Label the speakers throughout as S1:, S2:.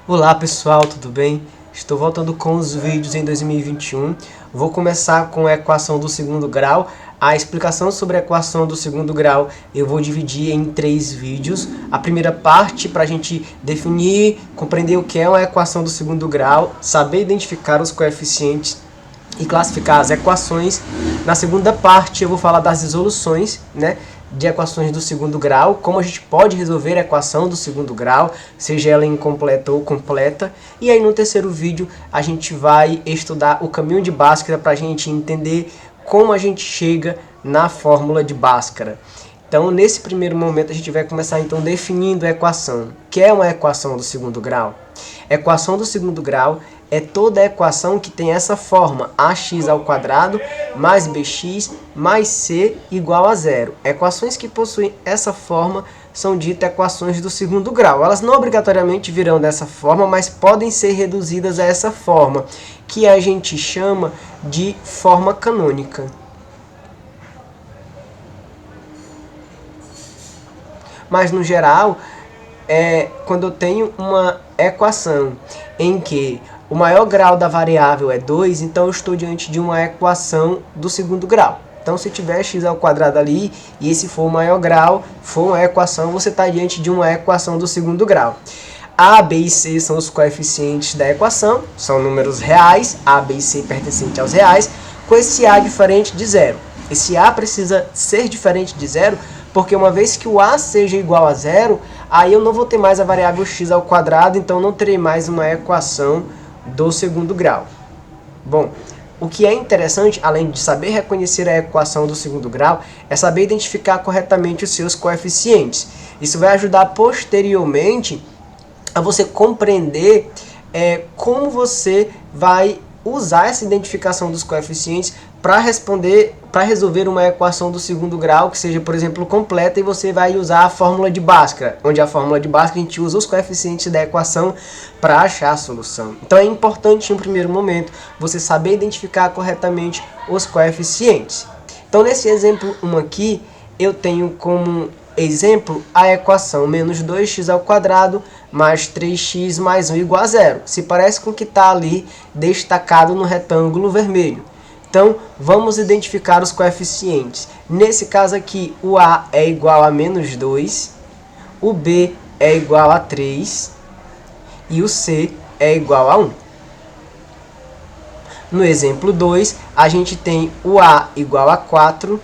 S1: Olá pessoal, tudo bem? Estou voltando com os vídeos em 2021. Vou começar com a equação do segundo grau. A explicação sobre a equação do segundo grau eu vou dividir em 3 vídeos. A primeira parte para a gente definir, compreender o que é uma equação do segundo grau, saber identificar os coeficientes e classificar as equações. Na segunda parte eu vou falar das resoluções, de equações do segundo grau, como a gente pode resolver a equação do segundo grau, seja ela incompleta ou completa. E aí no terceiro vídeo a gente vai estudar o caminho de Bhaskara para a gente entender como a gente chega na fórmula de Bhaskara. Então nesse primeiro momento a gente vai começar então definindo a equação. O que é uma equação do segundo grau? Equação do segundo grau é toda a equação que tem essa forma, ax ao quadrado mais bx mais c igual a zero. Equações que possuem essa forma são ditas equações do segundo grau. Elas não obrigatoriamente virão dessa forma, mas podem ser reduzidas a essa forma, que a gente chama de forma canônica. Mas no geral, quando eu tenho uma equação em que o maior grau da variável é 2, então eu estou diante de uma equação do segundo grau. Então se tiver x ao quadrado ali, e esse for o maior grau, for uma equação, você está diante de uma equação do segundo grau. A, B e C são os coeficientes da equação, são números reais, A, B e C pertencentes aos reais, com esse A diferente de zero. Esse A precisa ser diferente de zero, porque uma vez que o A seja igual a zero, aí eu não vou ter mais a variável x ao quadrado, então não terei mais uma equação do segundo grau. Bom, o que é interessante, além de saber reconhecer a equação do segundo grau, é saber identificar corretamente os seus coeficientes. Isso vai ajudar posteriormente a você compreender como você vai usar essa identificação dos coeficientes para resolver uma equação do segundo grau que seja, por exemplo, completa, e você vai usar a fórmula de Bhaskara, onde a fórmula de Bhaskara a gente usa os coeficientes da equação para achar a solução. Então é importante, em um primeiro momento, você saber identificar corretamente os coeficientes. Então nesse exemplo 1 aqui, eu tenho como exemplo a equação menos 2x ao quadrado mais 3x mais 1 igual a zero. Se parece com o que está ali destacado no retângulo vermelho. Então, vamos identificar os coeficientes. Nesse caso aqui, o A é igual a menos 2, o B é igual a 3 e o C é igual a 1. No exemplo 2, a gente tem o A igual a 4,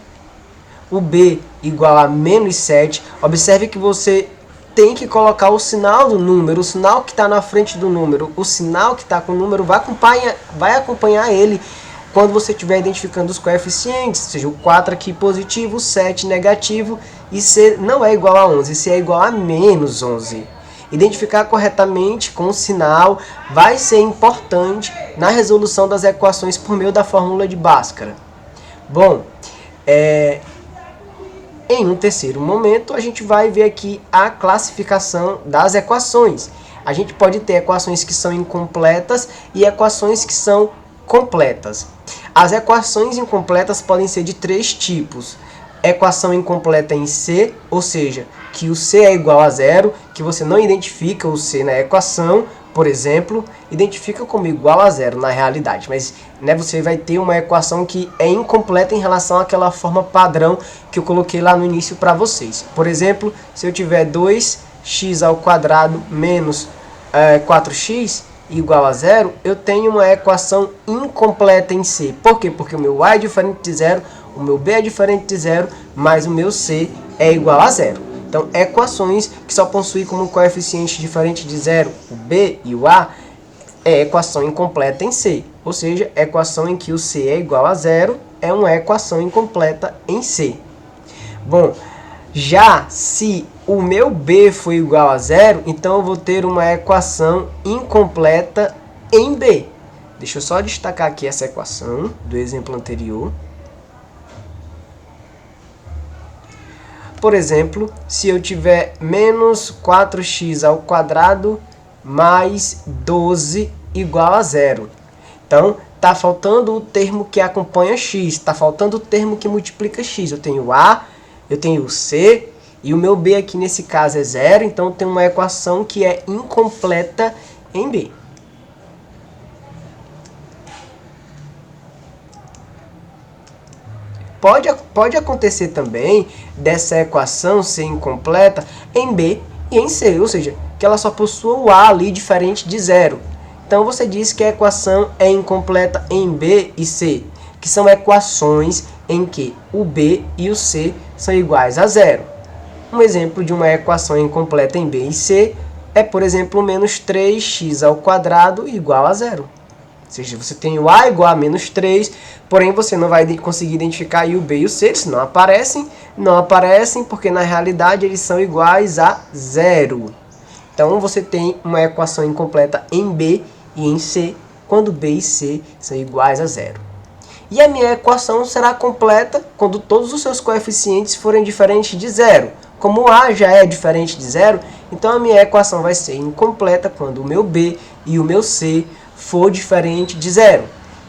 S1: o B igual a menos 7. Observe que você tem que colocar o sinal do número, o sinal que está na frente do número, o sinal que está com o número vai acompanhar ele quando você estiver identificando os coeficientes, ou seja, o 4 aqui positivo, o 7 negativo, e C não é igual a 11, C é igual a menos 11. Identificar corretamente com o sinal vai ser importante na resolução das equações por meio da fórmula de Bhaskara. Bom, em um terceiro momento, a gente vai ver aqui a classificação das equações. A gente pode ter equações que são incompletas e equações que são completas. As equações incompletas podem ser de 3 tipos. Equação incompleta em C, ou seja, que o C é igual a zero, que você não identifica o C na equação, por exemplo, identifica como igual a zero na realidade, mas você vai ter uma equação que é incompleta em relação àquela forma padrão que eu coloquei lá no início para vocês. Por exemplo, se eu tiver 2x ao quadrado menos 4x igual a zero, eu tenho uma equação incompleta em C. Por quê? Porque o meu A é diferente de zero, o meu B é diferente de zero, mas o meu C é igual a zero. Então, equações que só possuem como coeficiente diferente de zero o B e o A é equação incompleta em C. Ou seja, equação em que o C é igual a zero é uma equação incompleta em C. Bom, já se o meu B for igual a zero, então eu vou ter uma equação incompleta em B. Deixa eu só destacar aqui essa equação do exemplo anterior. Por exemplo, se eu tiver menos 4x ao quadrado mais 12 igual a zero. Então, está faltando o termo que acompanha x, está faltando o termo que multiplica x. Eu tenho A, eu tenho o C, e o meu B aqui nesse caso é zero, então tem uma equação que é incompleta em B. Pode acontecer também dessa equação ser incompleta em B e em C, ou seja, que ela só possua o A ali diferente de zero. Então você diz que a equação é incompleta em B e C, que são equações em que o B e o C são iguais a zero. Um exemplo de uma equação incompleta em B e C é, por exemplo, menos 3x ao quadrado igual a zero. Ou seja, você tem o A igual a menos 3, porém você não vai conseguir identificar o B e o C, eles não aparecem porque na realidade eles são iguais a zero. Então você tem uma equação incompleta em B e em C, quando B e C são iguais a zero. E a minha equação será completa quando todos os seus coeficientes forem diferentes de zero. Como o A já é diferente de zero, então a minha equação vai ser incompleta quando o meu B e o meu C for diferente de zero.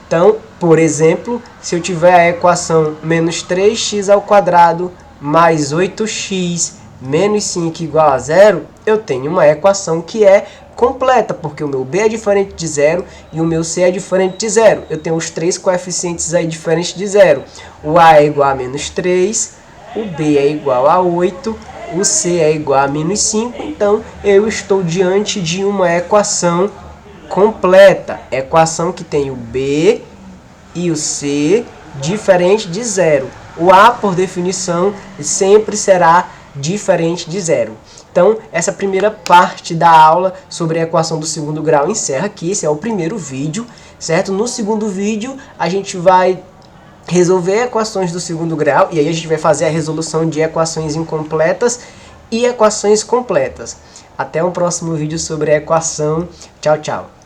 S1: Então, por exemplo, se eu tiver a equação menos 3x ao quadrado mais 8x menos 5 igual a zero, eu tenho uma equação que é completa, porque o meu B é diferente de zero e o meu C é diferente de zero. Eu tenho os três coeficientes aí diferentes de zero. O A é igual a menos 3, o B é igual a 8, o C é igual a menos 5, então eu estou diante de uma equação completa. Equação que tem o B e o C diferente de zero. O A, por definição, sempre será diferente de zero. Então, essa primeira parte da aula sobre a equação do segundo grau encerra aqui. Esse é o primeiro vídeo, certo? No segundo vídeo, a gente vai resolver equações do segundo grau e aí a gente vai fazer a resolução de equações incompletas e equações completas. Até o próximo vídeo sobre a equação. Tchau, tchau.